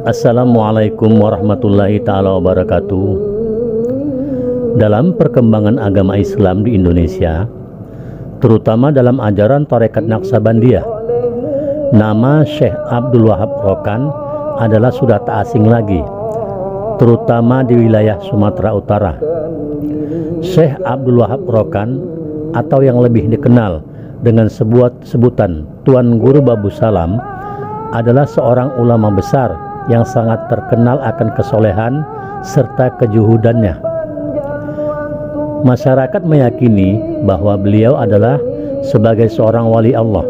Assalamualaikum warahmatullahi ta'ala wabarakatuh. Dalam perkembangan agama Islam di Indonesia, terutama dalam ajaran Tarekat Naqsabandiyah, nama Syekh Abdul Wahab Rokan adalah sudah tak asing lagi, terutama di wilayah Sumatera Utara. Syekh Abdul Wahab Rokan, atau yang lebih dikenal dengan sebutan Tuan Guru Babu Salam, adalah seorang ulama besar yang sangat terkenal akan kesolehan serta kejuhudannya. Masyarakat meyakini bahwa beliau adalah sebagai seorang wali Allah.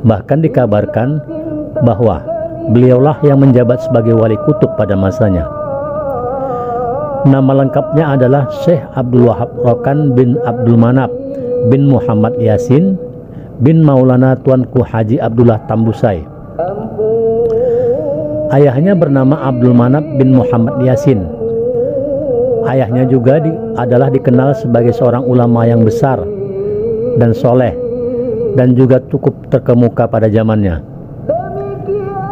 Bahkan dikabarkan bahwa beliaulah yang menjabat sebagai wali kutub pada masanya. Nama lengkapnya adalah Syekh Abdul Wahab Rokan bin Abdul Manap bin Muhammad Yasin bin Maulana Tuanku Haji Abdullah Tambusai. Ayahnya bernama Abdul Manap bin Muhammad Yasin. Ayahnya juga adalah dikenal sebagai seorang ulama yang besar dan soleh, dan juga cukup terkemuka pada zamannya.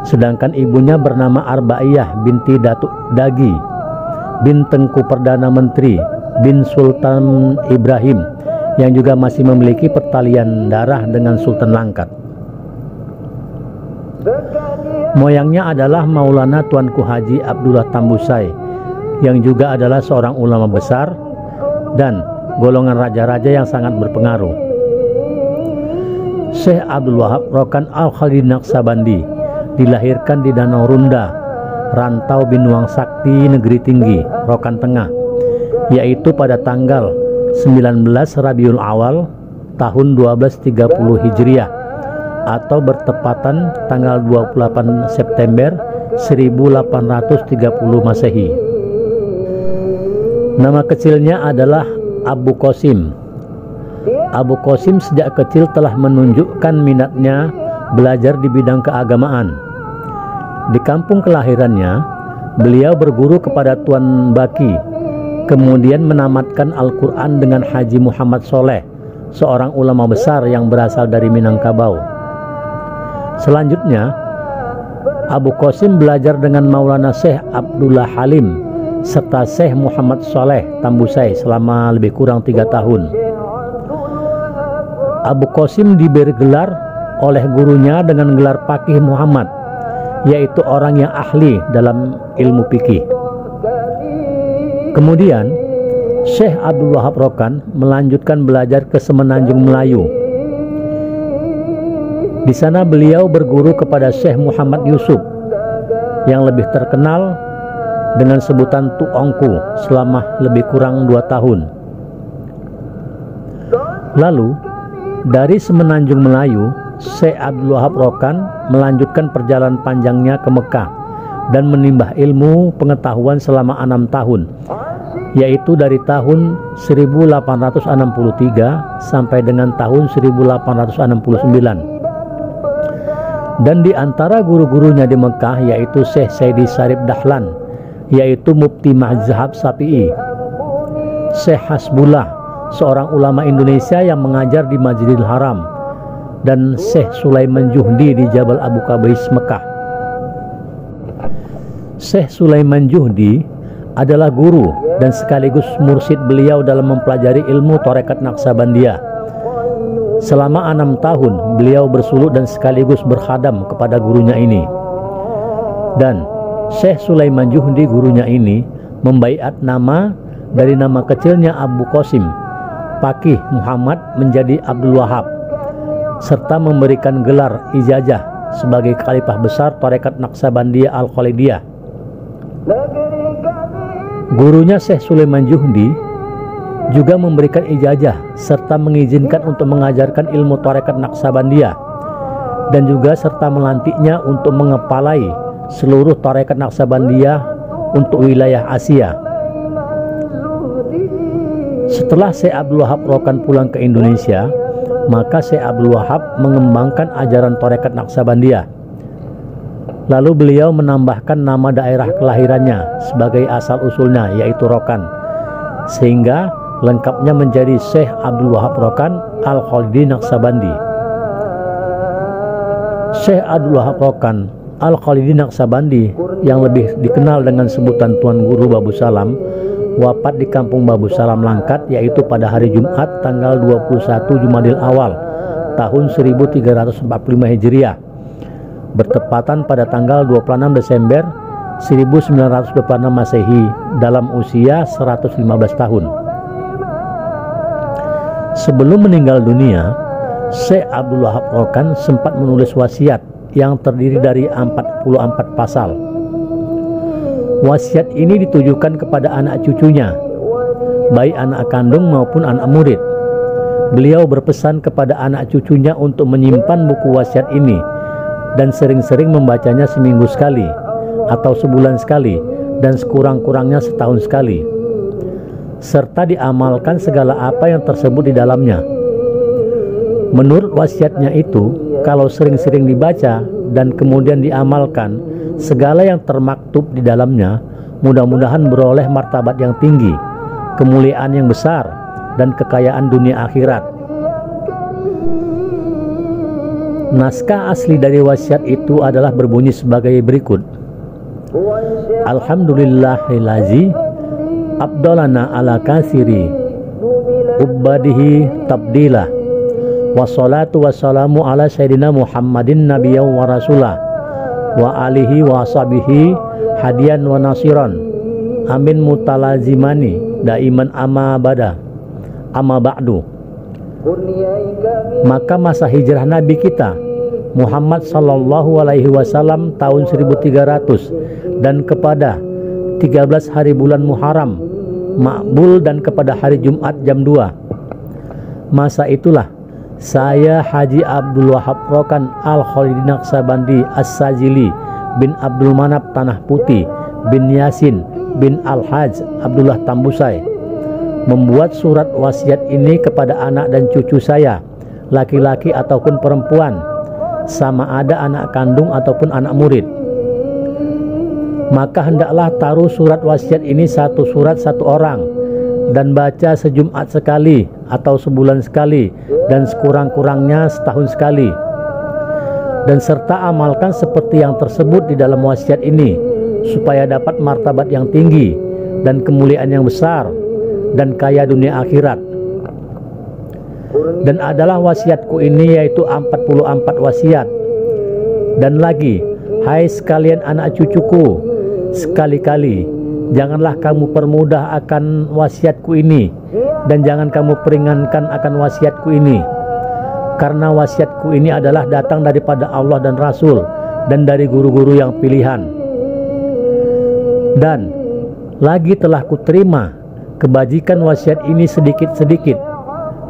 Sedangkan ibunya bernama Arba'iyah binti Datuk Dagi bin Tengku Perdana Menteri bin Sultan Ibrahim, yang juga masih memiliki pertalian darah dengan Sultan Langkat. Moyangnya adalah Maulana Tuanku Haji Abdullah Tambusai, yang juga adalah seorang ulama besar dan golongan raja-raja yang sangat berpengaruh. Syekh Abdul Wahab Rokan Al-Khalid Naqsabandi dilahirkan di Danau Runda, Rantau Binuang Sakti, Negeri Tinggi, Rokan Tengah, yaitu pada tanggal 19 Rabiul Awal tahun 1230 Hijriah, atau bertepatan tanggal 28 September 1830 Masehi. Nama kecilnya adalah Abu Qasim. Abu Qasim sejak kecil telah menunjukkan minatnya belajar di bidang keagamaan. Di kampung kelahirannya, beliau berguru kepada Tuan Baki, kemudian menamatkan Al-Quran dengan Haji Muhammad Soleh, seorang ulama besar yang berasal dari Minangkabau. Selanjutnya, Abu Qasim belajar dengan Maulana Syekh Abdullah Halim serta Syekh Muhammad Soleh Tambusai selama lebih kurang 3 tahun. Abu Qasim diberi gelar oleh gurunya dengan gelar Faqih Muhammad, yaitu orang yang ahli dalam ilmu fikih. Kemudian Syekh Abdul Wahab Rokan melanjutkan belajar ke Semenanjung Melayu. Di sana beliau berguru kepada Syekh Muhammad Yusuf, yang lebih terkenal dengan sebutan Tuongku, selama lebih kurang 2 tahun. Lalu dari Semenanjung Melayu, Syekh Abdul Wahab Rokan melanjutkan perjalanan panjangnya ke Mekah dan menimba ilmu pengetahuan selama 6 tahun, yaitu dari tahun 1863 sampai dengan tahun 1869. Dan di antara guru-gurunya di Mekah yaitu Syekh Saidi Syarif Dahlan, yaitu Mufti Mazhab Syafi'i, Syekh Hasbullah, seorang ulama Indonesia yang mengajar di Masjidil Haram, dan Syekh Sulaiman Juhdi di Jabal Abu Qabais, Mekah. Syekh Sulaiman Juhdi adalah guru dan sekaligus mursyid beliau dalam mempelajari ilmu Tarekat Naqsabandiyah. Selama 6 tahun beliau bersuluk dan sekaligus berkhadam kepada gurunya ini. Dan Syekh Sulaiman Juhdi, gurunya ini, membaiat nama dari nama kecilnya Abu Qasim, Faqih Muhammad, menjadi Abdul Wahab, serta memberikan gelar ijazah sebagai khalifah besar Tarekat Naqsabandiyah Al-Khalidiyah. Gurunya Syekh Sulaiman Juhdi juga memberikan ijazah serta mengizinkan untuk mengajarkan ilmu Tarekat Naqsabandiyah, dan juga serta melantiknya untuk mengepalai seluruh Tarekat Naqsabandiyah untuk wilayah Asia. Setelah Syekh Abdul Wahab Rokan pulang ke Indonesia, maka Syekh Abdul Wahab mengembangkan ajaran Tarekat Naqsabandiyah. Lalu beliau menambahkan nama daerah kelahirannya sebagai asal usulnya, yaitu Rokan, sehingga lengkapnya menjadi Syekh Abdul Wahab Rokan Al-Khalidi Naqsabandi. Syekh Abdul Wahab Rokan Al-Khalidi Naqsabandi yang lebih dikenal dengan sebutan Tuan Guru Babu Salam wafat di kampung Babu Salam Langkat, yaitu pada hari Jumat tanggal 21 Jumadil Awal tahun 1345 Hijriah, bertepatan pada tanggal 26 Desember 1926 Masehi, dalam usia 115 tahun. Sebelum meninggal dunia, Syekh Abdul Wahab Rokan sempat menulis wasiat yang terdiri dari 44 pasal. Wasiat ini ditujukan kepada anak cucunya, baik anak kandung maupun anak murid. Beliau berpesan kepada anak cucunya untuk menyimpan buku wasiat ini dan sering-sering membacanya seminggu sekali atau sebulan sekali dan sekurang-kurangnya setahun sekali, serta diamalkan segala apa yang tersebut di dalamnya. Menurut wasiatnya itu, kalau sering-sering dibaca dan kemudian diamalkan segala yang termaktub di dalamnya, mudah-mudahan beroleh martabat yang tinggi, kemuliaan yang besar, dan kekayaan dunia akhirat. Naskah asli dari wasiat itu adalah berbunyi sebagai berikut: Alhamdulillahillazi abdolana ala kasiri ubbadihi tabdilah, wassalatu wassalamu ala sayyidina Muhammadin nabiyyan wa rasulah wa alihi wa sahbihi hadiyan wa nasiran, amin mutalazimani daiman amma ba'du. Maka masa hijrah Nabi kita Muhammad sallallahu alaihi wasallam tahun 1300 dan kepada 13 hari bulan Muharram makbul dan kepada hari Jumat jam 2. Masa itulah saya Haji Abdul Wahab Rokan Al-Khalidi Naqsabandi As-Sajili bin Abdul Manap Tanah Putih bin Yasin bin Al-Haj Abdullah Tambusai membuat surat wasiat ini kepada anak dan cucu saya, laki-laki ataupun perempuan, sama ada anak kandung ataupun anak murid. Maka hendaklah taruh surat wasiat ini satu surat satu orang, dan baca sejumat sekali atau sebulan sekali dan sekurang-kurangnya setahun sekali, dan serta amalkan seperti yang tersebut di dalam wasiat ini, supaya dapat martabat yang tinggi dan kemuliaan yang besar dan kaya dunia akhirat. Dan adalah wasiatku ini yaitu 44 wasiat. Dan lagi, hai sekalian anak cucuku, sekali-kali janganlah kamu permudah akan wasiatku ini, dan jangan kamu peringankan akan wasiatku ini, karena wasiatku ini adalah datang daripada Allah dan Rasul dan dari guru-guru yang pilihan. Dan lagi telah kuterima kebajikan wasiat ini sedikit-sedikit,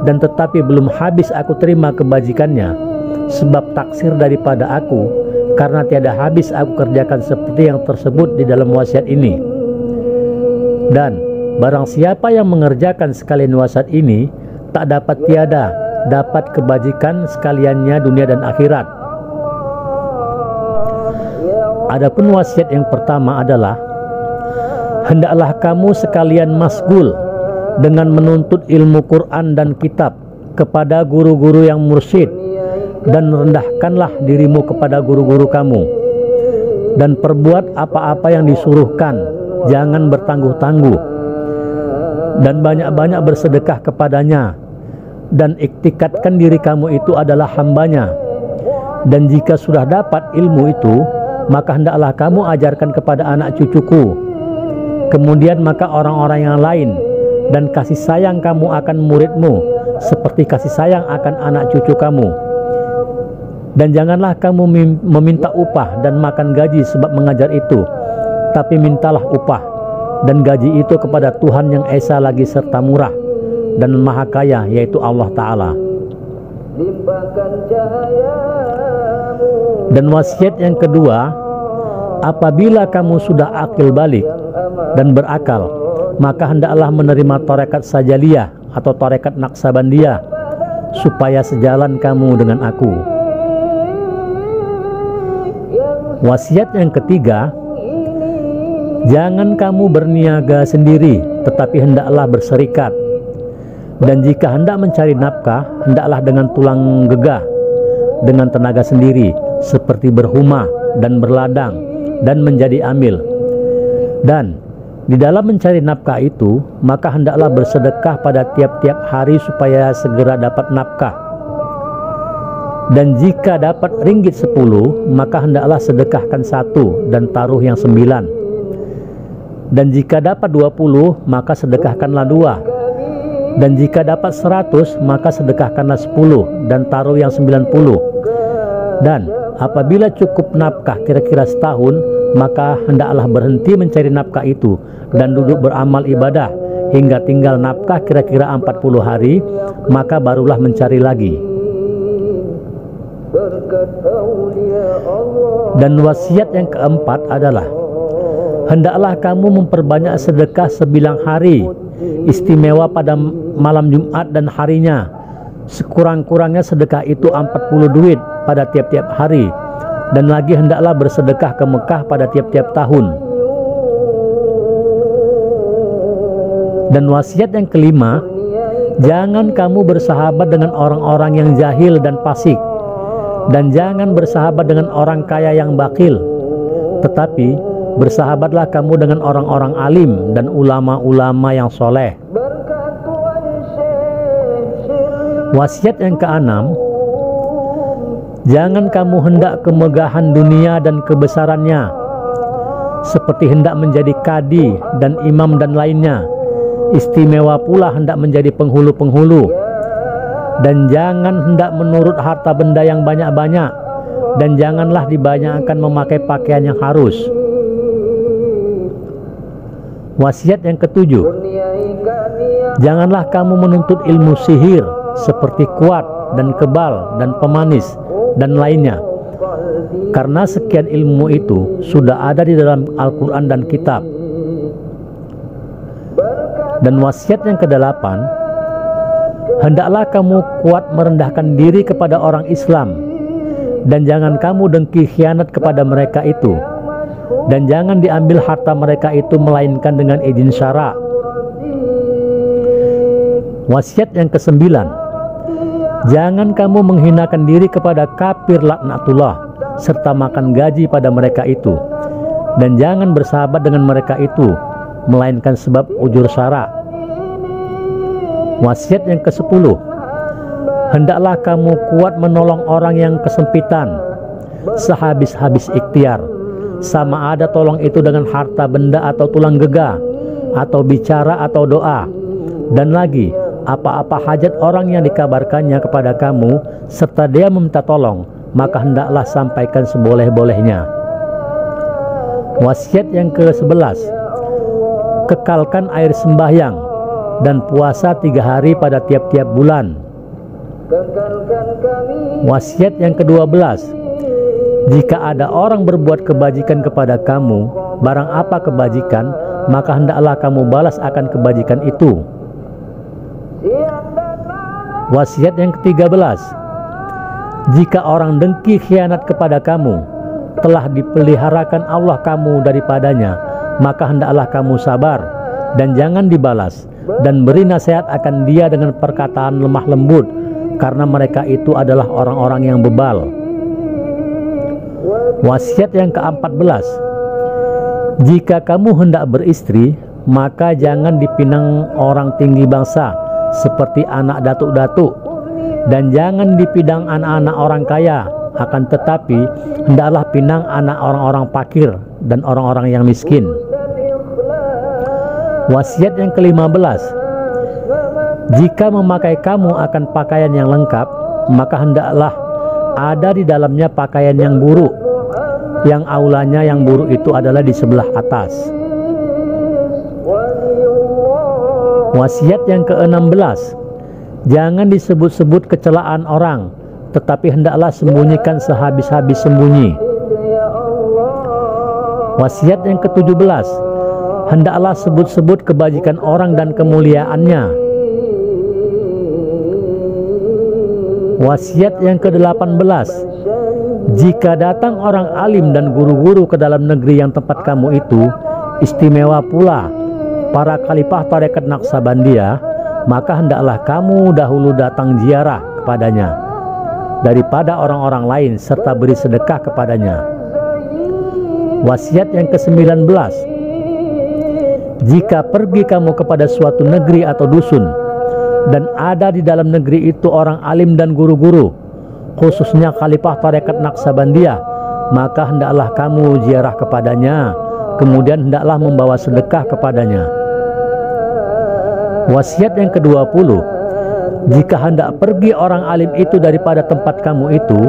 dan tetapi belum habis aku terima kebajikannya, sebab taksir daripada aku, karena tiada habis aku kerjakan seperti yang tersebut di dalam wasiat ini. Dan barang siapa yang mengerjakan sekalian wasiat ini, tak dapat tiada dapat kebajikan sekaliannya dunia dan akhirat. Adapun wasiat yang pertama adalah, hendaklah kamu sekalian masgul dengan menuntut ilmu Quran dan kitab kepada guru-guru yang mursyid, dan rendahkanlah dirimu kepada guru-guru kamu, dan perbuat apa-apa yang disuruhkan, jangan bertangguh-tangguh, dan banyak-banyak bersedekah kepadanya, dan iktikadkan diri kamu itu adalah hambanya. Dan jika sudah dapat ilmu itu, maka hendaklah kamu ajarkan kepada anak cucuku, kemudian maka orang-orang yang lain, dan kasih sayang kamu akan muridmu seperti kasih sayang akan anak cucu kamu. Dan janganlah kamu meminta upah dan makan gaji sebab mengajar itu, tapi mintalah upah dan gaji itu kepada Tuhan yang Esa lagi serta murah dan maha kaya, yaitu Allah Ta'ala. Dan wasiat yang kedua, apabila kamu sudah akil balik dan berakal, maka hendaklah menerima tarekat Sajaliyah atau tarekat Naqsabandiyah, supaya sejalan kamu dengan aku. Wasiat yang ketiga, jangan kamu berniaga sendiri, tetapi hendaklah berserikat. Dan jika hendak mencari nafkah, hendaklah dengan tulang gegah, dengan tenaga sendiri, seperti berhumah, dan berladang dan menjadi amil. Dan di dalam mencari nafkah itu, maka hendaklah bersedekah pada tiap-tiap hari supaya segera dapat nafkah. Dan jika dapat ringgit 10, maka hendaklah sedekahkan 1 dan taruh yang 9. Dan jika dapat 20, maka sedekahkanlah 2. Dan jika dapat 100, maka sedekahkanlah 10 dan taruh yang 90. Dan apabila cukup nafkah kira-kira setahun, maka hendaklah berhenti mencari nafkah itu dan duduk beramal ibadah hingga tinggal nafkah kira-kira 40 hari, maka barulah mencari lagi. Dan wasiat yang keempat adalah, hendaklah kamu memperbanyak sedekah sebilang hari, istimewa pada malam Jumat dan harinya. Sekurang-kurangnya sedekah itu 40 duit pada tiap-tiap hari. Dan lagi hendaklah bersedekah ke Mekah pada tiap-tiap tahun. Dan wasiat yang kelima, jangan kamu bersahabat dengan orang-orang yang jahil dan fasik, dan jangan bersahabat dengan orang kaya yang bakil, tetapi bersahabatlah kamu dengan orang-orang alim dan ulama-ulama yang soleh. Wasiat yang keenam, jangan kamu hendak kemegahan dunia dan kebesarannya, seperti hendak menjadi kadi dan imam dan lainnya. Istimewa pula hendak menjadi penghulu-penghulu. Dan jangan hendak menurut harta benda yang banyak-banyak, dan janganlah dibanyakkan memakai pakaian yang harus. Wasiat yang ketujuh, janganlah kamu menuntut ilmu sihir seperti kuat dan kebal dan pemanis dan lainnya, karena sekian ilmu itu sudah ada di dalam Al-Quran dan kitab. Dan wasiat yang kedelapan, hendaklah kamu kuat merendahkan diri kepada orang Islam, dan jangan kamu dengki khianat kepada mereka itu, dan jangan diambil harta mereka itu melainkan dengan izin syara. Wasiat yang kesembilan, jangan kamu menghinakan diri kepada kafir laknatullah serta makan gaji pada mereka itu, dan jangan bersahabat dengan mereka itu melainkan sebab ujur syara. Wasiat yang ke-10, hendaklah kamu kuat menolong orang yang kesempitan sehabis-habis ikhtiar, sama ada tolong itu dengan harta benda atau tulang gega, atau bicara atau doa. Dan lagi, apa-apa hajat orang yang dikabarkannya kepada kamu serta dia meminta tolong, maka hendaklah sampaikan seboleh-bolehnya. Wasiat yang ke-11, kekalkan air sembahyang dan puasa 3 hari pada tiap-tiap bulan. Wasiat yang ke-12, jika ada orang berbuat kebajikan kepada kamu, barang apa kebajikan, maka hendaklah kamu balas akan kebajikan itu. Wasiat yang ke-13, jika orang dengki khianat kepada kamu, telah dipeliharakan Allah kamu daripadanya, maka hendaklah kamu sabar dan jangan dibalas, dan beri nasihat akan dia dengan perkataan lemah lembut, karena mereka itu adalah orang-orang yang bebal. Wasiat yang ke-14, jika kamu hendak beristri, maka jangan dipinang orang tinggi bangsa seperti anak datuk-datuk, dan jangan dipidang anak-anak orang kaya, akan tetapi hendaklah pinang anak orang-orang fakir dan orang-orang yang miskin. Wasiat yang ke-15, jika memakai kamu akan pakaian yang lengkap, maka hendaklah ada di dalamnya pakaian yang buruk, yang aulanya yang buruk itu adalah di sebelah atas. Wasiat yang ke-16, jangan disebut-sebut kecelaan orang, tetapi hendaklah sembunyikan sehabis-habis sembunyi. Wasiat yang ke-17, hendaklah sebut-sebut kebajikan orang dan kemuliaannya. Wasiat yang ke-18, jika datang orang alim dan guru-guru ke dalam negeri yang tempat kamu itu, istimewa pula para khalifah tarekat Naqsabandiyah, maka hendaklah kamu dahulu datang ziarah kepadanya daripada orang-orang lain serta beri sedekah kepadanya. Wasiat yang ke-19, jika pergi kamu kepada suatu negeri atau dusun, dan ada di dalam negeri itu orang alim dan guru-guru, khususnya Khalifah Tarekat Naqsabandiyah, maka hendaklah kamu ziarah kepadanya, kemudian hendaklah membawa sedekah kepadanya. Wasiat yang ke-20, jika hendak pergi orang alim itu daripada tempat kamu itu,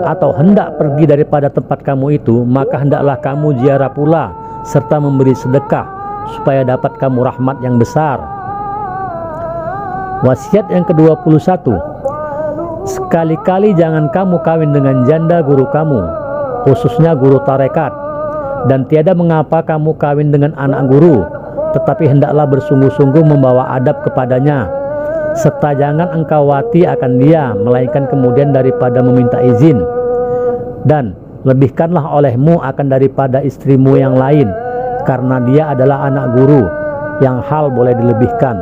atau hendak pergi daripada tempat kamu itu, maka hendaklah kamu ziarah pula serta memberi sedekah supaya dapat kamu rahmat yang besar. Wasiat yang ke-21, sekali-kali jangan kamu kawin dengan janda guru kamu, khususnya guru tarekat, dan tiada mengapa kamu kawin dengan anak guru, tetapi hendaklah bersungguh-sungguh membawa adab kepadanya, serta jangan engkau wati akan dia, melainkan kemudian daripada meminta izin, dan lebihkanlah olehmu akan daripada istrimu yang lain, karena dia adalah anak guru yang hal boleh dilebihkan.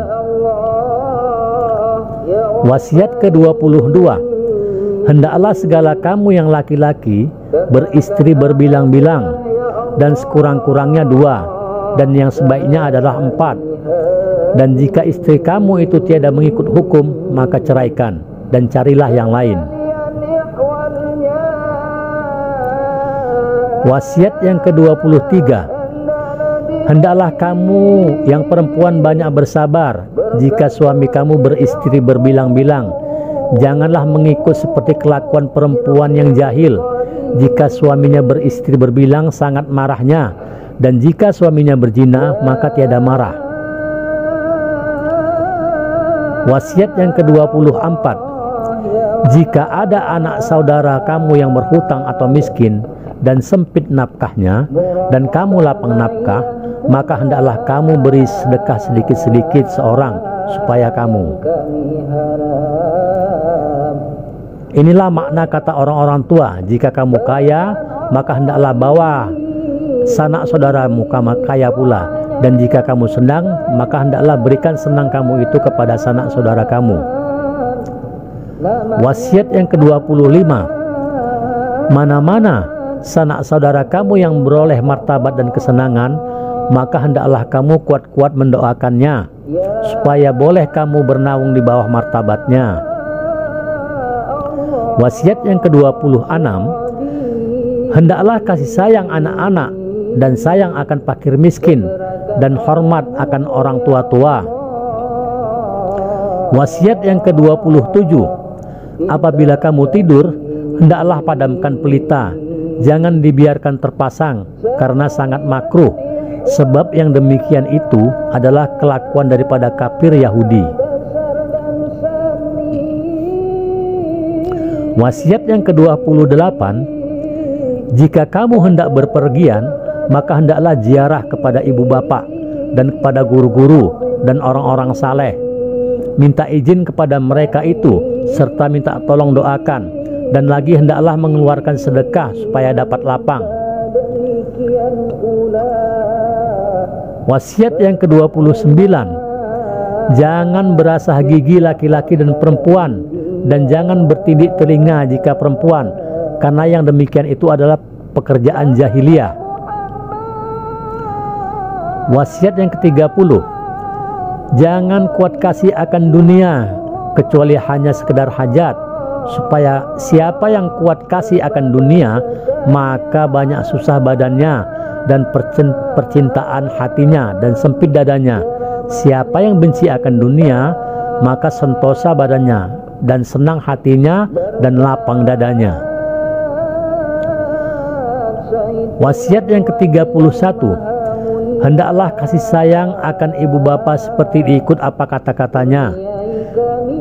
Wasiat ke-22, hendaklah segala kamu yang laki-laki beristri berbilang-bilang, dan sekurang-kurangnya 2, dan yang sebaiknya adalah 4. Dan jika istri kamu itu tiada mengikut hukum, maka ceraikan dan carilah yang lain. Wasiat yang ke-23, hendaklah kamu yang perempuan banyak bersabar jika suami kamu beristri berbilang-bilang. Janganlah mengikut seperti kelakuan perempuan yang jahil. Jika suaminya beristri berbilang sangat marahnya, dan jika suaminya berzina maka tiada marah. Wasiat yang ke-24, jika ada anak saudara kamu yang berhutang atau miskin dan sempit nafkahnya, dan kamu lapang nafkah, maka hendaklah kamu beri sedekah sedikit-sedikit seorang supaya kamu. Inilah makna kata orang-orang tua, jika kamu kaya, maka hendaklah bawa sanak saudaramu kaya pula, dan jika kamu senang, maka hendaklah berikan senang kamu itu kepada sanak saudara kamu. Wasiat yang ke-25, mana-mana sanak saudara kamu yang beroleh martabat dan kesenangan, maka hendaklah kamu kuat-kuat mendoakannya, supaya boleh kamu bernaung di bawah martabatnya. Wasiat yang ke-26, hendaklah kasih sayang anak-anak, dan sayang akan fakir miskin, dan hormat akan orang tua-tua. Wasiat yang ke-27, apabila kamu tidur, hendaklah padamkan pelita, jangan dibiarkan terpasang, karena sangat makruh, sebab yang demikian itu adalah kelakuan daripada kafir Yahudi. Wasiat yang ke-28, jika kamu hendak berpergian, maka hendaklah ziarah kepada ibu bapak dan kepada guru-guru dan orang-orang saleh. Minta izin kepada mereka itu, serta minta tolong doakan, dan lagi hendaklah mengeluarkan sedekah supaya dapat lapang. Wasiat yang ke-29, jangan berasah gigi laki-laki dan perempuan, dan jangan bertindik telinga jika perempuan, karena yang demikian itu adalah pekerjaan jahiliyah. Wasiat yang ke-30, jangan kuat kasih akan dunia kecuali hanya sekedar hajat, supaya siapa yang kuat kasih akan dunia, maka banyak susah badannya dan percintaan hatinya dan sempit dadanya. Siapa yang benci akan dunia, maka sentosa badannya dan senang hatinya dan lapang dadanya. Wasiat yang ke-31, hendaklah kasih sayang akan ibu bapa seperti diikut apa kata-katanya,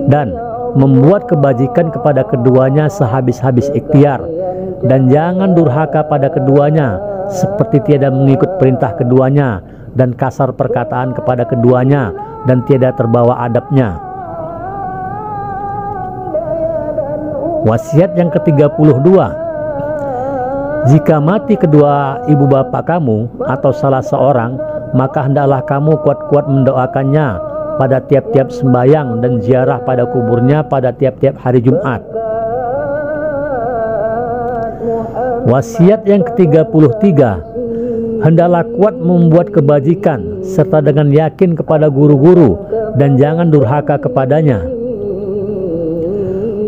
dan membuat kebajikan kepada keduanya sehabis-habis ikhtiar, dan jangan durhaka pada keduanya seperti tiada mengikut perintah keduanya, dan kasar perkataan kepada keduanya, dan tiada terbawa adabnya. Wasiat yang ke-32, jika mati kedua ibu bapak kamu atau salah seorang, maka hendaklah kamu kuat-kuat mendoakannya pada tiap-tiap sembahyang dan ziarah pada kuburnya pada tiap-tiap hari Jumat. Wasiat yang ke-33, Hendaklah kuat membuat kebajikan serta dengan yakin kepada guru-guru dan jangan durhaka kepadanya.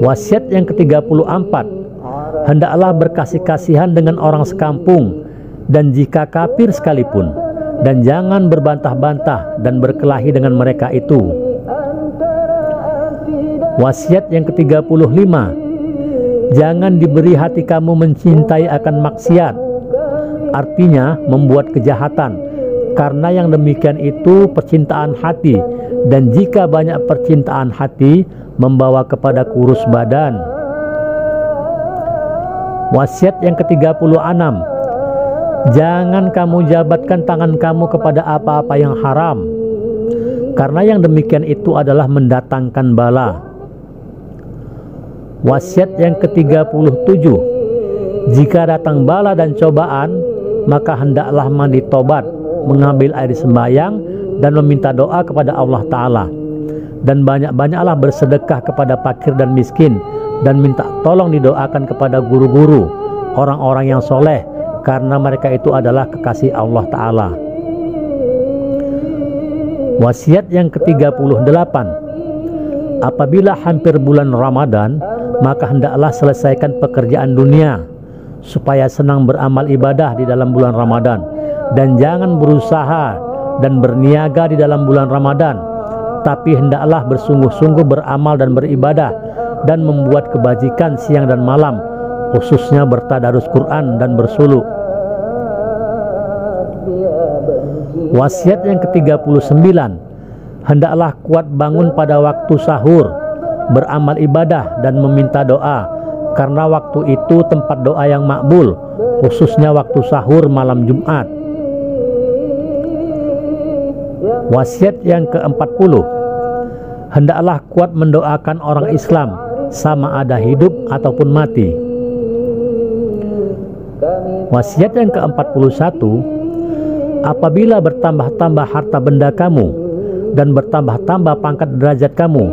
Wasiat yang ke-34, hendaklah berkasih-kasihan dengan orang sekampung dan jika kafir sekalipun, dan jangan berbantah-bantah dan berkelahi dengan mereka itu. Wasiat yang ke-35, jangan diberi hati kamu mencintai akan maksiat, artinya membuat kejahatan, karena yang demikian itu percintaan hati, dan jika banyak percintaan hati membawa kepada kurus badan. Wasiat yang ke-36, jangan kamu jabatkan tangan kamu kepada apa-apa yang haram, karena yang demikian itu adalah mendatangkan bala. Wasiat yang ke-37, jika datang bala dan cobaan, maka hendaklah mandi tobat, mengambil air sembahyang, dan meminta doa kepada Allah Ta'ala. Dan banyak-banyaklah bersedekah kepada fakir dan miskin, dan minta tolong didoakan kepada guru-guru, orang-orang yang soleh, karena mereka itu adalah kekasih Allah Ta'ala. Wasiat yang ke-38, apabila hampir bulan Ramadan, maka hendaklah selesaikan pekerjaan dunia, supaya senang beramal ibadah di dalam bulan Ramadan, dan jangan berusaha dan berniaga di dalam bulan Ramadan, tapi hendaklah bersungguh-sungguh beramal dan beribadah dan membuat kebajikan siang dan malam, khususnya bertadarus Quran dan bersuluk. Wasiat yang ke-39, hendaklah kuat bangun pada waktu sahur, beramal ibadah dan meminta doa, karena waktu itu tempat doa yang makbul, khususnya waktu sahur malam Jumat. Wasiat yang ke-40, hendaklah kuat mendoakan orang Islam sama ada hidup ataupun mati. Wasiat yang ke-41, apabila bertambah-tambah harta benda kamu dan bertambah-tambah pangkat derajat kamu,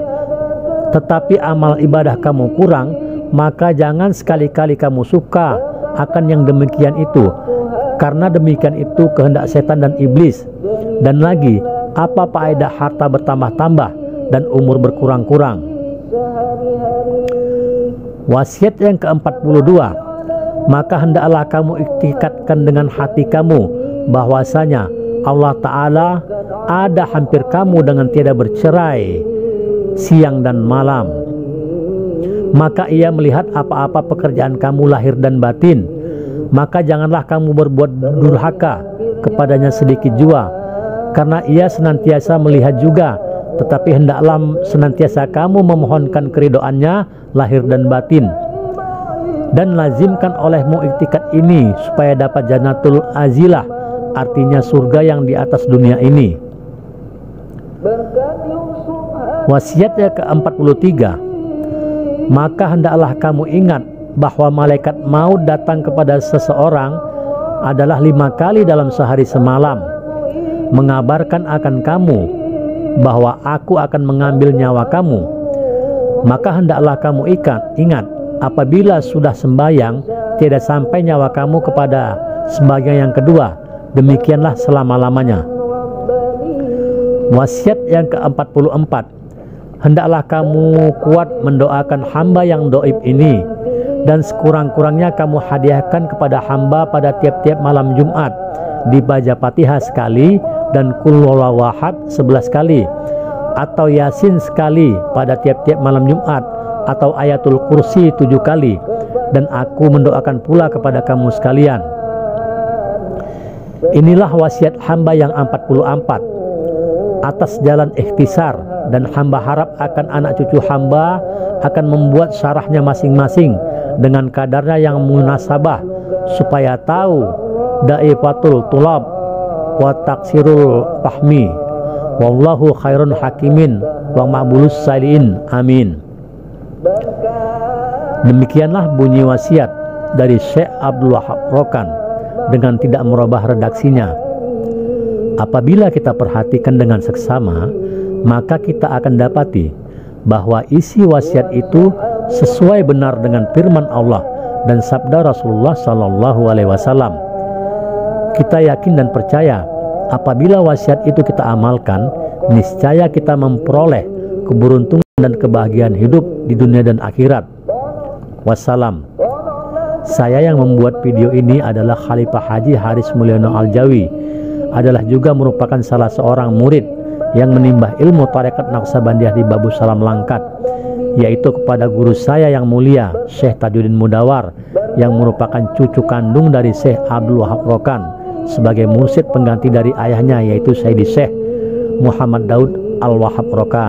tetapi amal ibadah kamu kurang, maka jangan sekali-kali kamu suka akan yang demikian itu, karena demikian itu kehendak setan dan iblis. Dan lagi, apa faedah harta bertambah-tambah dan umur berkurang-kurang? Wasiat yang ke-42, maka hendaklah kamu iktikadkan dengan hati kamu bahwasanya Allah Ta'ala ada hampir kamu dengan tiada bercerai siang dan malam. Maka ia melihat apa-apa pekerjaan kamu lahir dan batin, maka janganlah kamu berbuat durhaka kepadanya sedikit jua, karena ia senantiasa melihat juga, tetapi hendaklah senantiasa kamu memohonkan keridoannya lahir dan batin. Dan lazimkan olehmu iktikad ini supaya dapat jannatul azilah, artinya surga yang di atas dunia ini. Wasiat yang ke-43, maka hendaklah kamu ingat bahwa malaikat maut datang kepada seseorang adalah 5 kali dalam sehari semalam, mengabarkan akan kamu bahwa aku akan mengambil nyawa kamu. Maka hendaklah kamu ingat apabila sudah sembahyang tidak sampai nyawa kamu kepada sembahyang yang kedua, demikianlah selama-lamanya. Wasiat yang ke-44, hendaklah kamu kuat mendoakan hamba yang doib ini, dan sekurang-kurangnya kamu hadiahkan kepada hamba pada tiap-tiap malam Jumat dibaca Fatihah sekali dan Qul huwallahu ahad 11 kali, atau Yasin sekali pada tiap-tiap malam Jumat, atau Ayatul Kursi 7 kali. Dan aku mendoakan pula kepada kamu sekalian. Inilah wasiat hamba yang 44 atas jalan ikhtisar, dan hamba harap akan anak cucu hamba akan membuat syarahnya masing-masing dengan kadarnya yang munasabah, supaya tahu daifatul tulab wa taksirul fahmi, wallahu khairun hakimin wa ma'bulus salihin, amin. Demikianlah bunyi wasiat dari Syekh Abdul Wahab Rokan dengan tidak merubah redaksinya. Apabila kita perhatikan dengan seksama, maka kita akan dapati bahwa isi wasiat itu sesuai benar dengan firman Allah dan sabda Rasulullah SAW. Kita yakin dan percaya apabila wasiat itu kita amalkan, niscaya kita memperoleh keberuntungan dan kebahagiaan hidup di dunia dan akhirat. Wassalam. Saya yang membuat video ini adalah Khalifah Haji Haris Mulyono Aljawi, adalah juga merupakan salah seorang murid yang menimbah ilmu tarekat Naqsabandiyah di Babu Salam Langkat, yaitu kepada guru saya yang mulia Syekh Tajuddin Mudawar, yang merupakan cucu kandung dari Syekh Abdul Wahab Rokan sebagai mursyid pengganti dari ayahnya, yaitu Sayyidi Syekh Muhammad Daud Al-Wahab Rokan.